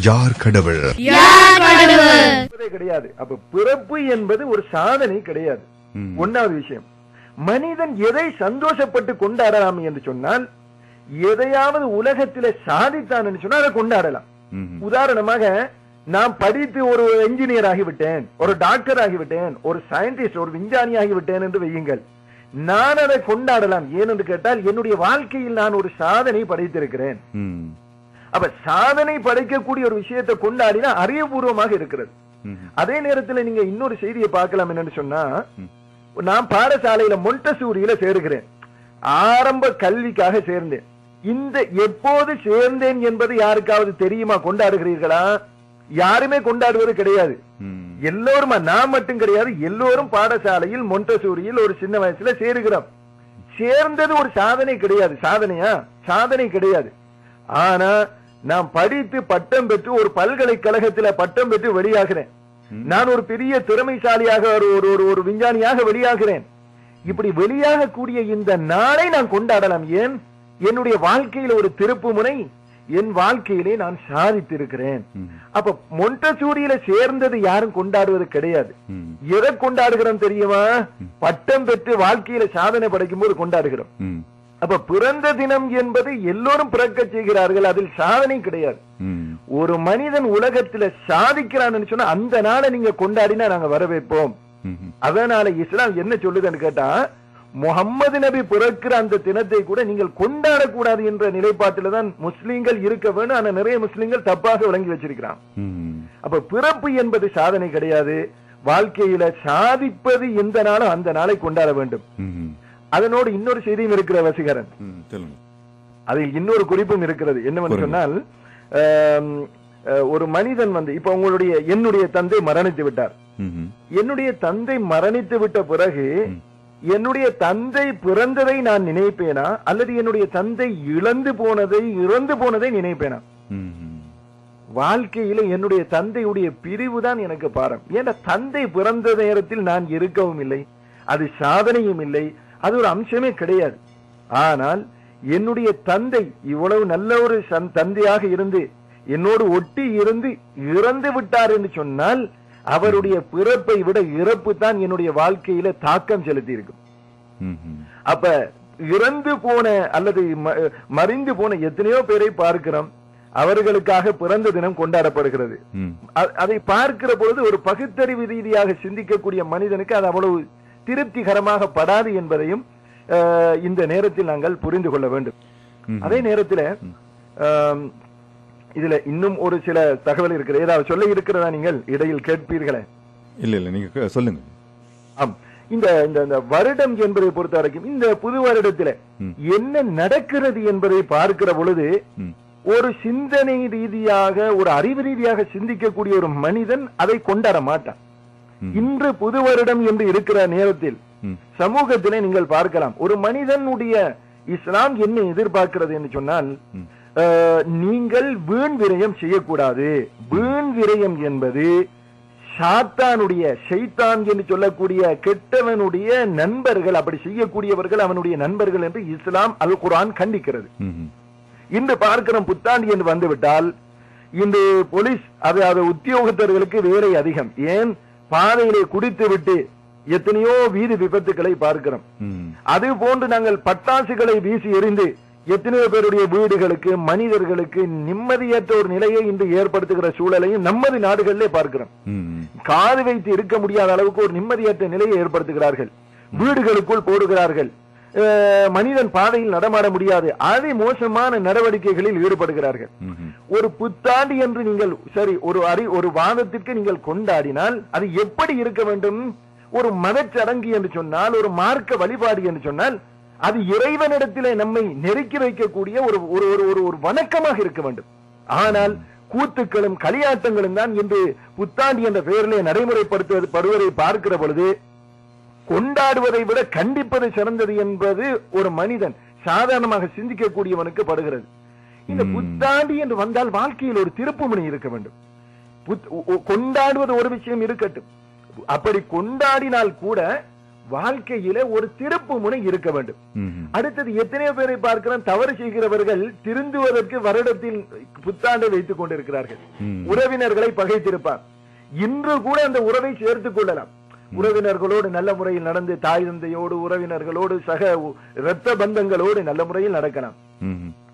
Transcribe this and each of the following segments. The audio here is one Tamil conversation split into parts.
யார் கடவுள் கிடையாது. அப்ப பிறப்பு என்பது ஒரு சாதனை கிடையாது. ஒன்னாவது விஷயம், மனிதன் எதை சந்தோஷப்பட்டு கொண்டாடலாம் என்று சொன்னால், எதையாவது உலகத்தில சாதித்தான் என்று சொன்னால் அதை கொண்டாடலாம். உதாரணமாக, நான் படித்து ஒரு என்ஜினியர் ஆகிவிட்டேன், ஒரு டாக்டர் ஆகிவிட்டேன், ஒரு சயின்டிஸ்ட், ஒரு விஞ்ஞானி ஆகிவிட்டேன் என்று வையுங்கள். நான் அதை கொண்டாடலாம். ஏனென்று கேட்டால், என்னுடைய வாழ்க்கையில் நான் ஒரு சாதனை படைத்திருக்கிறேன். அப்ப சாதனை படைக்கக்கூடிய ஒரு விஷயத்தை கொண்டாடினா அறிவுபூர்வமாக இருக்கிறது. அதே நேரத்தில் நீங்க இன்னொரு செய்தியை பார்க்கலாம். என்னன்னு சொன்னா, நான் பாடசாலையில மொண்டசூரியில சேருகிறேன். ஆரம்ப கல்விக்காக சேர்ந்தேன். இந்த எப்போது சேர்ந்தேன் என்பது யாருக்காவது தெரியுமா? கொண்டாடுகிறீர்களா? யாருமே கொண்டாடுவது கிடையாது. எல்லோரும், நான் மட்டும் கிடையாது, எல்லோரும் பாடசாலையில் மொண்டசூரியில் ஒரு சின்ன வயசுல சேருகிறோம். சேர்ந்தது ஒரு சாதனை கிடையாது. சாதனையா? சாதனை கிடையாது. ஆனா நான் படித்து பட்டம் பெற்று ஒரு பல்கலைக்கழகத்தில் பட்டம் பெற்று வெளியாகிறேன். நான் ஒரு பெரிய திறமைசாலியாக, ஒரு விஞ்ஞானியாக வெளியாகிறேன். இப்படி வெளியாகக்கூடிய இந்த நாளை நான் கொண்டாடலாம். ஏன்? என்னுடைய வாழ்க்கையில் ஒரு திருப்பு முனை, என் வாழ்க்கையிலே நான் சாதித்திருக்கிறேன். அப்ப மொண்டசூரியில சேர்ந்தது யாரும் கொண்டாடுவது கிடையாது. எதை கொண்டாடுகிறோம் தெரியுமா? பட்டம் பெற்று வாழ்க்கையில சாதனை படைக்கும் போது கொண்டாடுகிறோம். அப்ப பிறந்த தினம் என்பது எல்லோரும் பிறக்க செய்கிறார்கள், அதில் சாதனை கிடையாது. ஒரு மனிதன் உலகத்துல சாதிக்கிறான்னு சொன்னா அந்த நாளை நீங்க கொண்டாடினா நாங்க வரவேற்போம். அதனால இஸ்லாம் என்ன சொல்லுதுன்னு கேட்டா, முகம்மது நபி பிறக்கிற அந்த தினத்தை கூட நீங்கள் கொண்டாடக்கூடாது என்ற நிலைப்பாட்டில தான் முஸ்லீம்கள் இருக்க வேண்டும். ஆனா நிறைய முஸ்லீம்கள் தப்பாக விளங்கி வச்சிருக்கிறான். அப்ப பிறப்பு என்பது சாதனை கிடையாது. வாழ்க்கையில சாதிப்பது எந்த நாளும் அந்த நாளை கொண்டாட வேண்டும். அதனோடு இன்னொரு செய்தியும் இருக்கிற வசீகரன், அதில் இன்னொரு குறிப்பும் இருக்கிறது. என்னவென்று சொன்னால், ஒரு மனிதன் இப்ப என்னுடைய தந்தை மரணித்து விட்டார். என்னுடைய தந்தை மரணித்து விட்ட பிறகு என்னுடைய தந்தை பிறந்ததை நான் நினைப்பேனா, அல்லது என்னுடைய தந்தை இறந்து போனதை நினைப்பேனா? வாழ்க்கையில என்னுடைய தந்தையுடைய பிரிவு தான் எனக்கு பாரம். ஏன்னா தந்தை பிறந்த நேரத்தில் நான் இருக்கவும் இல்லை, அது சாதனையும் இல்லை, அது ஒரு அம்சமே கிடையாது. ஆனால் என்னுடைய தந்தை இவ்வளவு நல்ல ஒரு தந்தையாக இருந்து என்னோடு ஒட்டி இருந்து இறந்து விட்டார் என்று சொன்னால், அவருடைய பிறப்பை விட இறப்பு தான் என்னுடைய வாழ்க்கையில தாக்கம் செலுத்தி இருக்கும். அப்ப இறந்து போன அல்லது மறைந்து போன எத்தனையோ பேரை பார்க்கிறோம், அவர்களுக்காக பிறந்த தினம் கொண்டாடப்படுகிறது. அதை பார்க்கிற பொழுது ஒரு பகுத்தறிவு ரீதியாக சிந்திக்கக்கூடிய மனிதனுக்கு அது அவ்வளவு திருப்திகரமாக படாது என்பதையும் இந்த நேரத்தில் நாங்கள் புரிந்து கொள்ள வேண்டும். அதே நேரத்தில் இதுல இன்னும் ஒரு சில தகவல் இருக்கிறது. ஏதாவது சொல்ல இருக்கிறதா? நீங்கள் இடையில் கேட்பீர்களே. இல்ல நீங்க சொல்லுங்க. இந்த வருடம் என்பதை பொறுத்த வரைக்கும் இந்த புது வருடத்துல என்ன நடக்கிறது என்பதை பார்க்கிற பொழுது ஒரு சிந்தனை ரீதியாக, ஒரு அறிவு ரீதியாக சிந்திக்கக்கூடிய ஒரு மனிதன் அதை கொண்டாட மாட்டான். இன்று புது வருடம் என்று இருக்கிற நேரத்தில் சமூகத்திலே நீங்கள் பார்க்கலாம், ஒரு மனிதனுடைய இஸ்லாம் என்ன எதிர்பார்க்கிறது என்று சொன்னால், நீங்கள் வீண் விரயம் செய்யக்கூடாது. வீண் விரயம் என்பது சாத்தானுடைய, ஷைத்தான் என்று சொல்லக்கூடிய கெட்டவனுடைய நண்பர்கள், அப்படி செய்யக்கூடியவர்கள் அவனுடைய நண்பர்கள் என்று இஸ்லாம் அல் குர்ஆன் கண்டிக்கிறது. இன்று பார்க்கிறோம், புத்தாண்டு என்று வந்துவிட்டால் இந்த போலீஸ் அது உத்தியோகத்தர்களுக்கு வேலை அதிகம். ஏன்? பாதையிலே குடித்து விட்டு எத்தனையோ வீதி விபத்துக்களை பார்க்கிறோம். அது போன்று நாங்கள் பட்டாசுகளை வீசி எறிந்து எத்தனையோ பேருடைய வீடுகளுக்கு, மனிதர்களுக்கு நிம்மதியற்ற ஒரு நிலையை இன்று ஏற்படுத்துகிற சூழலையும் நமது நாடுகளிலே பார்க்கிறோம். காது வைத்து இருக்க முடியாத அளவுக்கு ஒரு நிம்மதியற்ற நிலையை ஏற்படுத்துகிறார்கள். வீடுகளுக்குள் போடுகிறார்கள். மனிதன் பாதையில் நடமாட முடியாது. அதை மோசமான நடவடிக்கைகளில் ஈடுபடுகிறார்கள். ஒரு புத்தாண்டு என்று நீங்கள் ஒரு வாதத்திற்கு நீங்கள் கொண்டாடினால் அது எப்படி இருக்க வேண்டும்? ஒரு மதச்சடங்கு என்று சொன்னால், ஒரு மார்க்க வழிபாடு என்று சொன்னால், அது இறைவனிடத்திலே நம்மை நெருக்கி வைக்கக்கூடிய ஒரு வணக்கமாக இருக்க வேண்டும். ஆனால் கூத்துக்களும் களியாட்டங்களும் தான் இன்று புத்தாண்டு என்ற பெயரிலே நடைமுறைப்படுத்துவதை பார்க்கிற பொழுது, கொண்டாடுவதை விட கண்டிப்பது சிறந்தது என்பது ஒரு மனிதன் சாதாரணமாக சிந்திக்கக்கூடியவனுக்கு படுகிறது. இந்த புத்தாண்டு என்று வந்தால் வாழ்க்கையில் ஒரு திருப்புமுனை இருக்க வேண்டும். கொண்டாடுவது ஒரு விஷயம் இருக்கட்டும், அப்படி கொண்டாடினால் கூட வாழ்க்கையில ஒரு திருப்பு முனை இருக்க வேண்டும். அடுத்தது எத்தனையோ பேரை பார்க்கிறோம், தவறு செய்கிறவர்கள் திருந்துவதற்கு வருடத்தில் புத்தாண்டை வைத்துக் கொண்டிருக்கிறார்கள். உறவினர்களை பகைத்திருப்பார். இன்று கூட அந்த உறவை சேர்த்துக் கொள்ளலாம். உறவினர்களோடு நல்ல முறையில் நடந்து, தாய் தந்தையோடு, உறவினர்களோடு, சக இரத்த பந்தங்களோடு நல்ல முறையில் நடக்கலாம்.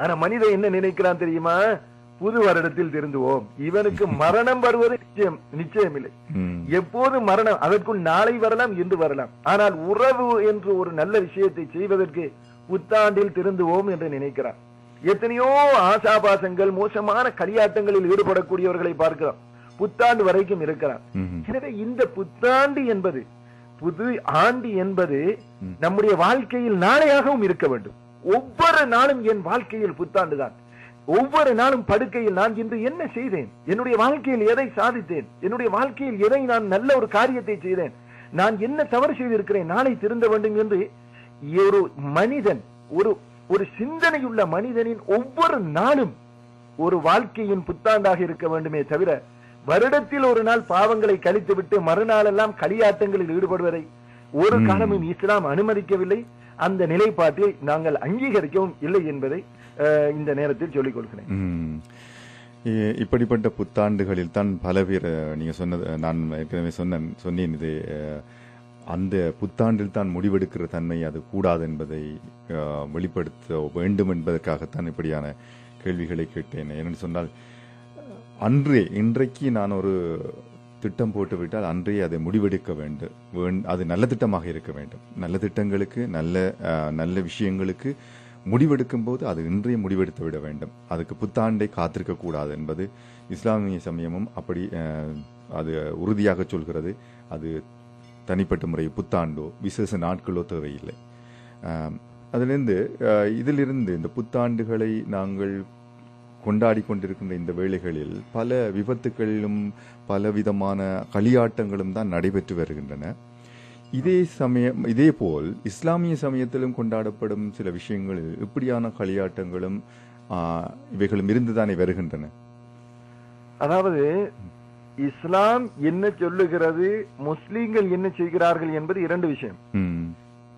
ஆனா மனிதன் என்ன நினைக்கிறான் தெரியுமா? புது வருடத்தில் திருந்துவோம். இவனுக்கு மரணம் வருவது நிச்சயம் இல்லை. எப்போது மரணம், அதற்குள் நாளை வரலாம், இன்று வரலாம். ஆனால் உறவு என்று ஒரு நல்ல விஷயத்தை செய்வதற்கு புத்தாண்டில் திருந்துவோம் என்று நினைக்கிறான். எத்தனையோ ஆசாபாசங்கள், மோசமான களியாட்டங்களில் ஈடுபடக்கூடியவர்களை பார்க்கிறோம். புத்தாண்டு வரைக்கும் இருக்கிறான். எனவே இந்த புத்தாண்டு என்பது, புது ஆண்டு என்பது நம்முடைய வாழ்க்கையில் நாளையாகவும் இருக்க வேண்டும். ஒவ்வொரு நாளும் என் வாழ்க்கையில் புத்தாண்டு தான். ஒவ்வொரு நாளும் படுக்கையில் நான் இன்று என்ன செய்தேன், என்னுடைய வாழ்க்கையில் எதை சாதித்தேன், என்னுடைய வாழ்க்கையில் எதை நான் நல்ல ஒரு காரியத்தை செய்தேன், நான் என்ன தவறு செய்திருக்கிறேன், நாளை திருந்த வேண்டும் என்று ஒரு மனிதன், ஒரு சிந்தனையுள்ள மனிதனின் ஒவ்வொரு நாளும் ஒரு வாழ்க்கையின் புத்தாண்டாக இருக்க வேண்டுமே தவிர, வருடத்தில் ஒரு நாள் பாவங்களை கழித்து விட்டு மறுநாள் எல்லாம் களியாட்டங்களில் ஈடுபடுவதை ஒரு காலமும் இஸ்லாம் அனுமதிக்கவில்லை. அந்த நிலைப்பாட்டை நாங்கள் அங்கீகரிக்கவும் இல்லை என்பதை இந்த நேரத்தில் சொல்லிக் கொள்கிறேன். இப்படிப்பட்ட புத்தாண்டுகளில் தான் பல பேர், நீங்க சொன்னது நான் ஏற்கனவே சொன்னேன், இது அந்த புத்தாண்டில் தான் முடிவெடுக்கிற தன்மை அது கூடாது என்பதை வெளிப்படுத்த வேண்டும் என்பதற்காகத்தான் இப்படியான கேள்விகளை கேட்டேன். ஏனென்று சொன்னால், இன்றைக்கு நான் ஒரு திட்டம் போட்டுவிட்டால் அன்றைய அதை முடிவெடுக்க வேண்டும். அது நல்ல திட்டமாக இருக்க வேண்டும். நல்ல திட்டங்களுக்கு, நல்ல விஷயங்களுக்கு முடிவெடுக்கும் போது அது இன்றைய முடிவெடுத்து விட வேண்டும். அதுக்கு புத்தாண்டை காத்திருக்க கூடாது என்பது இஸ்லாமிய சமயமும் அப்படி அது உறுதியாக சொல்கிறது. அது தனிப்பட்ட முறை புத்தாண்டோ விசேஷ நாட்களோ தேவையில்லை. இதிலிருந்து இந்த புத்தாண்டுகளை நாங்கள் கொண்டாடி கொண்டிருக்கின்ற இந்த வேளைகளில் பல விபத்துகளிலும் பலவிதமான களியாட்டங்களும் தான் நடைபெற்று வருகின்றன. இதே போல் இஸ்லாமிய சமயத்திலும் கொண்டாடப்படும் சில விஷயங்களில் இப்படியான களியாட்டங்களும் இவைகளும் இருந்துதானே வருகின்றன. அதாவது இஸ்லாம் என்ன சொல்லுகிறது, முஸ்லீம்கள் என்ன செய்கிறார்கள் என்பது இரண்டு விஷயம்.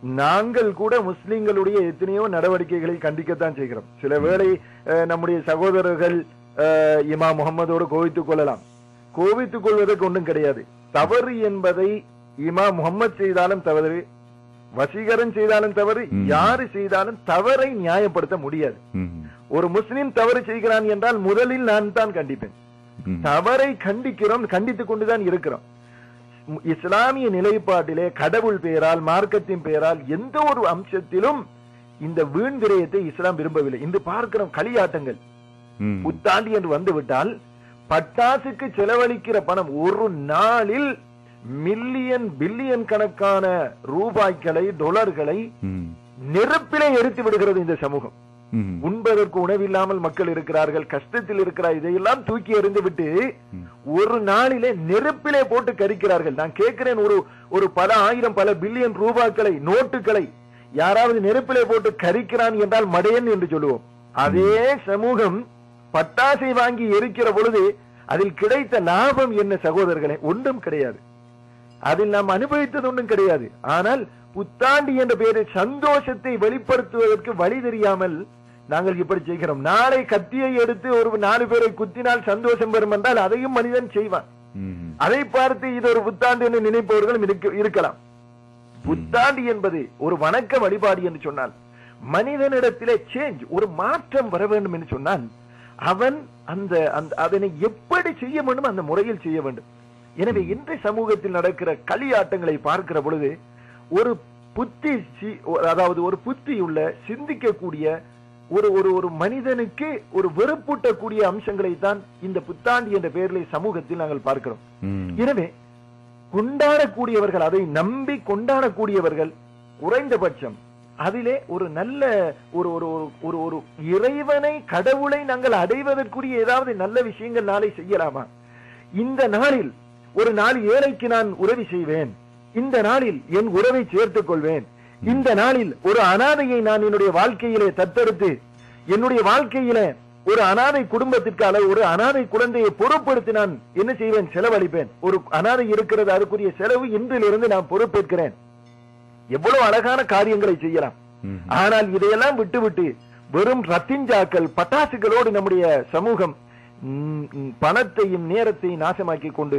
நாங்கள் கூட முஸ்லீம்களுடைய எத்தனையோ நடவடிக்கைகளை கண்டிக்கத்தான் செய்கிறோம். சில வேளை நம்முடைய சகோதரர்கள் இமாம் முகமதோடு கோவித்துக் கொள்ளலாம். கோவித்துக் கொள்வதற்கு ஒன்றும் கிடையாது. தவறு என்பதை இமாம் முகமது செய்தாலும் தவறு, வசீகரன் செய்தாலும் தவறு, யாரு செய்தாலும் தவறை நியாயப்படுத்த முடியாது. ஒரு முஸ்லீம் தவறு செய்கிறான் என்றால் முதலில் நான் தான் கண்டிப்பேன். தவறை கண்டிக்கிறோம், கண்டித்துக் கொண்டுதான் இருக்கிறோம். இஸ்லாமிய நிலைப்பாட்டிலே கடவுள் பெயரால், மார்க்கத்தின் பெயரால் எந்த ஒரு அம்சத்திலும் இந்த வீண் விரயத்தை இஸ்லாம் விரும்பவில்லை. இன்று பார்க்கிறோம் களியாட்டங்கள். புத்தாண்டு என்று வந்துவிட்டால் பட்டாசுக்கு செலவழிக்கிற பணம் ஒரு நாளில் மில்லியன் பில்லியன் கணக்கான ரூபாய்களை, டாலர்களை நெருப்பிலே எரித்து விடுகிறது இந்த சமூகம். உண்பதற்கு உணவில்லாமல் மக்கள் இருக்கிறார்கள், கஷ்டத்தில் இருக்கிறார். இதையெல்லாம் தூக்கி எறிந்து விட்டு ஒரு நாளிலே நெருப்பிலே போட்டு கரிக்கிறார்கள். நான் கேட்கிறேன், ஒரு பல ஆயிரம் பல பில்லியன் ரூபாய்களை, நோட்டுகளை யாராவது நெருப்பிலே போட்டு கரிக்கிறான் என்றால் மடையன் என்று சொல்லுவோம். அதே சமூகம் பட்டாசை வாங்கி எரிக்கிற பொழுது அதில் கிடைத்த லாபம் என்ன சகோதரர்களே? ஒன்றும் கிடையாது. அதில் நாம் அனுபவித்தது ஒன்றும் கிடையாது. ஆனால் புத்தாண்டு என்ற பெயரில் சந்தோஷத்தை வெளிப்படுத்துவதற்கு வழி தெரியாமல் நாங்கள் இப்படி செய்கிறோம். நாளை கத்தியை எடுத்து ஒரு 4 பேரை குத்தினால் சந்தோஷம் வரும் என்றால் அதையும் மனிதன் செய்வான். அதை பார்த்து இது ஒரு புத்தாண்டு என்று நினைப்பவர்களும் இருக்கலாம். புத்தாண்டு என்பது ஒரு வணக்க வழிபாடு என்று சொன்னால், மனிதனிடத்திலே சேஞ்ச், ஒரு மாற்றம் வர வேண்டும் என்று சொன்னால் அவன் அதனை எப்படி செய்ய வேண்டும், அந்த முறையில் செய்ய வேண்டும். எனவே இன்றைய சமூகத்தில் நடக்கிற களியாட்டங்களை பார்க்கிற பொழுது ஒரு புத்தி, அதாவது ஒரு புத்தியுள்ள சிந்திக்கக்கூடிய ஒரு மனிதனுக்கு ஒரு வெறுப்பூட்டக்கூடிய அம்சங்களை தான் இந்த புத்தாண்டு என்ற பெயரில் சமூகத்தில் நாங்கள் பார்க்கிறோம். எனவே கொண்டாடக்கூடியவர்கள், அதை நம்பி கொண்டாடக்கூடியவர்கள் குறைந்தபட்சம் அதிலே ஒரு நல்ல ஒரு இறைவனை, கடவுளை நாங்கள் அடைவதற்குரிய ஏதாவது நல்ல விஷயங்கள் நாளை செய்யலாமா? இந்த நாளில் ஒரு நாள் ஏழைக்கு நான் உதவி செய்வேன், இந்த நாளில் என் உறவை சேர்த்துக் கொள்வேன், இந்த நாளில் ஒரு அனாதையை நான் என்னுடைய வாழ்க்கையிலே தத்தெடுத்து என்னுடைய வாழ்க்கையிலே ஒரு அனாதை குடும்பத்திற்கு ஒரு அனாதை குழந்தையை பொறுப்படுத்தி நான் என்ன செய்வேன், செலவழிப்பேன். ஒரு அனாதை இருக்கிறது, அதுக்குரிய செலவு இன்றிலிருந்து நான் பொறுப்பேற்கிறேன் எவ்வளவு அழகான காரியங்களை செய்யலாம். ஆனால் இதையெல்லாம் விட்டுவிட்டு வெறும் ரத்திஞ்சாக்கள் பட்டாசுகளோடு நம்முடைய சமூகம் பணத்தையும் நேரத்தையும் நாசமாக்கி கொண்டு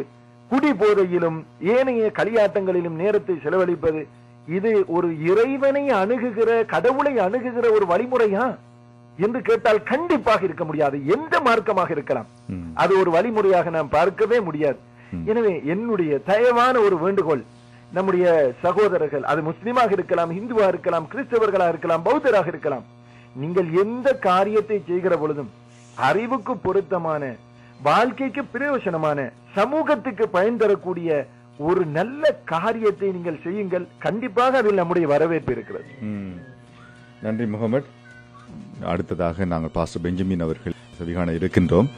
குடி போதையிலும் ஏனைய களியாட்டங்களிலும் நேரத்தை செலவழிப்பது, இது ஒரு இறைவனை அணுகுகிற, கடவுளை அணுகுகிற ஒரு வழிமுறையா என்று கேட்டால் கண்டிப்பாக இருக்க முடியாது. எந்த மார்க்கமாக இருக்கலாம், அது ஒரு வழிமுறையாக நாம் பார்க்கவே முடியாது. எனவே என்னுடைய தயவான ஒரு வேண்டுகோள், நம்முடைய சகோதரர்கள், அது முஸ்லிமாக இருக்கலாம், இந்துவா இருக்கலாம், கிறிஸ்தவர்களாக இருக்கலாம், பௌத்தராக இருக்கலாம், நீங்கள் எந்த காரியத்தை செய்கிற பொழுதும் அறிவுக்கு பொருத்தமான, வாழ்க்கைக்கு பிரயோஜனமான, சமூகத்துக்கு பயன் தரக்கூடிய ஒரு நல்ல காரியத்தை நீங்கள் செய்யுங்கள். கண்டிப்பாக அதில் நம்முடைய வரவேற்பு இருக்கிறது. நன்றி முகமது. அடுத்ததாக நாங்கள் பாஸ்டர் பெஞ்சமின் அவர்கள் செவிகாண இருக்கின்றோம்.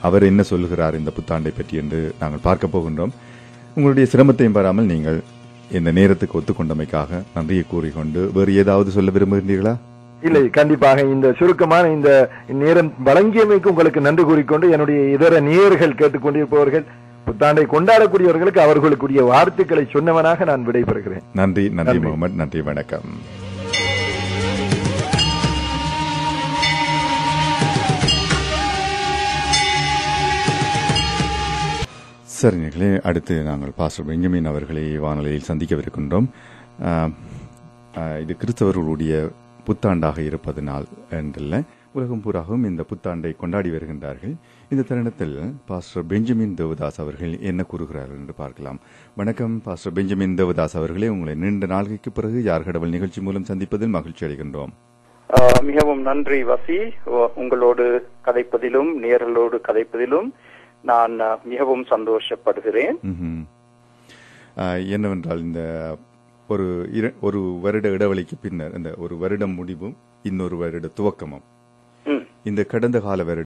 அவர் என்ன சொல்லுகிறார் இந்த புத்தாண்டை பற்றி என்று நாங்கள் பார்க்க போகின்றோம். உங்களுடைய சிரமத்தையும் பாராமல் நீங்கள் இந்த நேரத்துக்கு ஒத்துக்கொண்டமைக்காக நன்றியை கூறிக்கொண்டு வேறு ஏதாவது சொல்ல விரும்புகிறீர்களா? இல்லை, கண்டிப்பாக இந்த சுருக்கமான இந்த நேரம் வழங்கியமைக்கு உங்களுக்கு நன்றி கூறிக்கொண்டு, என்னுடைய இதர நேயர்கள் கேட்டுக்கொண்டிருப்பவர்கள், புத்தாண்டை கொண்டாடக்கூடியவர்களுக்கு அவர்களுக்குரிய வார்த்தைகளை சொன்னவனாக நான் விடைபெறுகிறேன். நன்றி. நன்றி முகமது. நன்றி, வணக்கம். சரிங்களே, அடுத்து நாங்கள் பாஸ்டர் பெஞ்சமின் அவர்களை வானொலியில் சந்திக்கவிருக்கின்றோம். இது கிறிஸ்தவர்களுடைய புத்தாண்டாக இருப்பதனால் என்றல்ல, உலகம் பூராகவும் இந்த புத்தாண்டை கொண்டாடி வருகின்றார்கள். இந்த தருணத்தில் பாஸ்டர் பெஞ்சமின் தேவதாஸ் அவர்கள் என்ன கூறுகிறார்கள் என்று பார்க்கலாம். வணக்கம் பாஸ்டர் பெஞ்சமின் தேவதாஸ் அவர்களே, உங்களை நீண்ட நாளைக்கு பிறகு யார் கடவுள் நிகழ்ச்சி மூலம் சந்திப்பதில் மகிழ்ச்சி அடைகின்றோம். மிகவும் நன்றி வசி. உங்களோடு கதைப்பதிலும் நேர்களோடு கதைப்பதிலும் நான் மிகவும் சந்தோஷப்படுகிறேன். என்னவென்றால் இந்த ஒரு வருட இடைவெளிக்கு பின்னர், இந்த ஒரு வருடம் முடிவும் இன்னொரு வருட துவக்கமும், இந்த கடந்த கால வருடம்